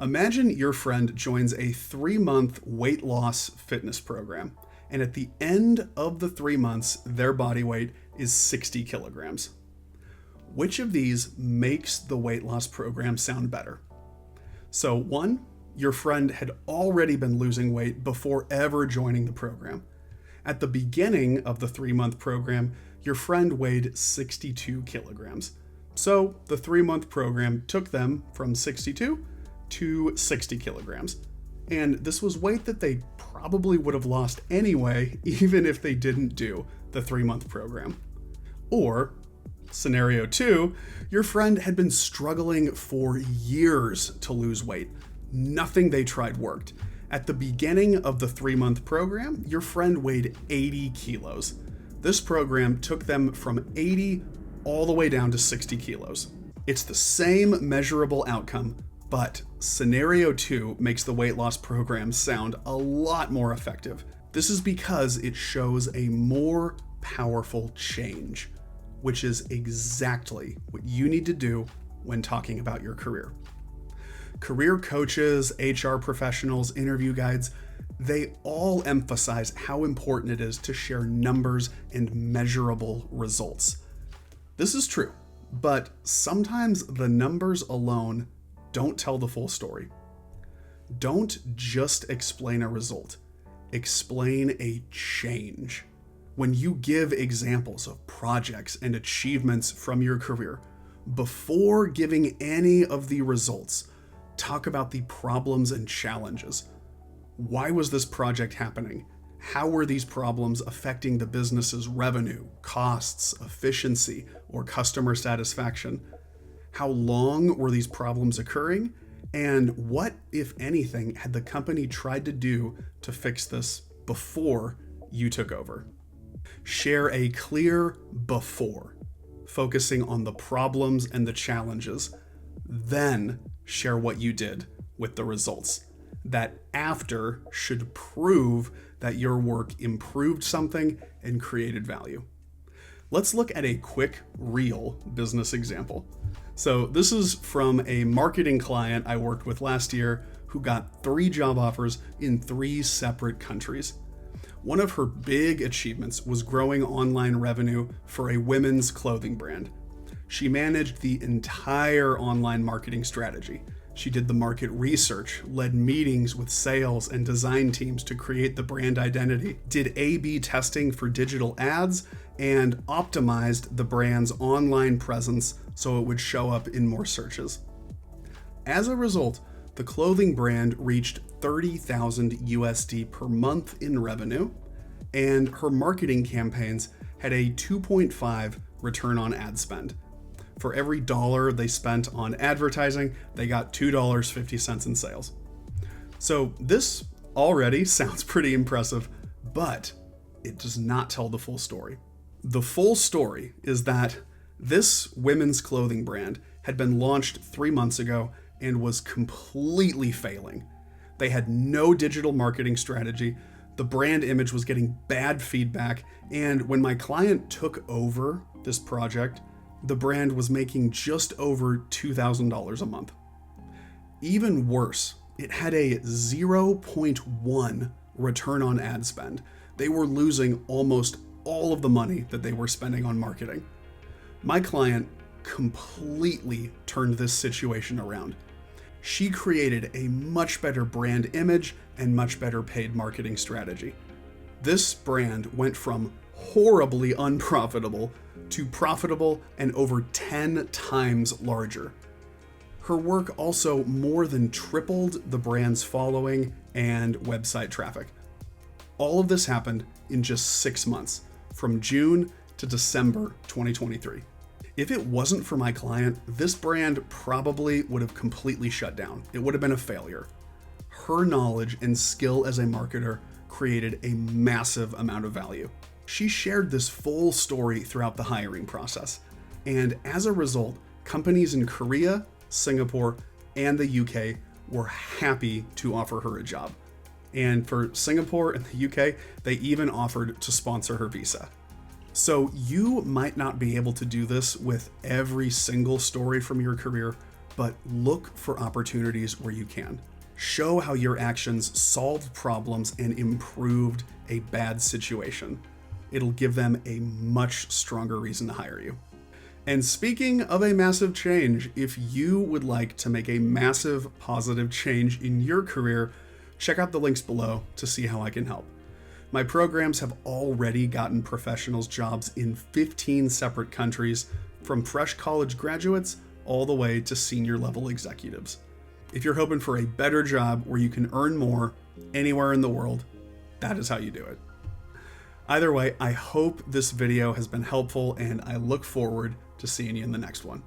Imagine your friend joins a 3-month weight loss fitness program, and at the end of the 3 months, their body weight is 60 kilograms. Which of these makes the weight loss program sound better? So 1, your friend had already been losing weight before ever joining the program. At the beginning of the 3-month program, your friend weighed 62 kilograms. So the 3-month program took them from 62 to 60 kilograms. And this was weight that they probably would have lost anyway, even if they didn't do the 3-month program. Or, scenario 2, your friend had been struggling for years to lose weight. Nothing they tried worked. At the beginning of the 3-month program, your friend weighed 80 kilos. This program took them from 80 all the way down to 60 kilos. It's the same measurable outcome, but scenario 2 makes the weight loss program sound a lot more effective. This is because it shows a more powerful change, which is exactly what you need to do when talking about your career. Career coaches, HR professionals, interview guides, they all emphasize how important it is to share numbers and measurable results. This is true, but sometimes the numbers alone don't tell the full story. Don't just explain a result. Explain a change. When you give examples of projects and achievements from your career, before giving any of the results, talk about the problems and challenges. Why was this project happening? How were these problems affecting the business's revenue, costs, efficiency, or customer satisfaction? How long were these problems occurring? And what, if anything, had the company tried to do to fix this before you took over? Share a clear before, focusing on the problems and the challenges. Then share what you did with the results. That after should prove that your work improved something and created value. Let's look at a quick, real business example. So this is from a marketing client I worked with last year who got 3 job offers in 3 separate countries. One of her big achievements was growing online revenue for a women's clothing brand. She managed the entire online marketing strategy. She did the market research, led meetings with sales and design teams to create the brand identity, did A/B testing for digital ads, and optimized the brand's online presence so it would show up in more searches. As a result, the clothing brand reached 30,000 USD per month in revenue, and her marketing campaigns had a 2.5 return on ad spend. For every dollar they spent on advertising, they got $2.50 in sales. So this already sounds pretty impressive, but it does not tell the full story. The full story is that this women's clothing brand had been launched 3 months ago and was completely failing. They had no digital marketing strategy, the brand image was getting bad feedback, and when my client took over this project, the brand was making just over $2,000 a month. Even worse, it had a 0.1 return on ad spend. They were losing almost all of the money that they were spending on marketing. My client completely turned this situation around. She created a much better brand image and much better paid marketing strategy. This brand went from horribly unprofitable to profitable and over 10 times larger. Her work also more than tripled the brand's following and website traffic. All of this happened in just 6 months, from June to December 2023. If it wasn't for my client, this brand probably would have completely shut down. It would have been a failure. Her knowledge and skill as a marketer created a massive amount of value. She shared this full story throughout the hiring process, and as a result, companies in Korea, Singapore, and the UK were happy to offer her a job. And for Singapore and the UK, they even offered to sponsor her visa. So you might not be able to do this with every single story from your career, but look for opportunities where you can. Show how your actions solved problems and improved a bad situation. It'll give them a much stronger reason to hire you. And speaking of a massive change, if you would like to make a massive positive change in your career, check out the links below to see how I can help. My programs have already gotten professionals jobs in 15 separate countries, from fresh college graduates all the way to senior level executives. If you're hoping for a better job where you can earn more anywhere in the world, that is how you do it. Either way, I hope this video has been helpful, and I look forward to seeing you in the next one.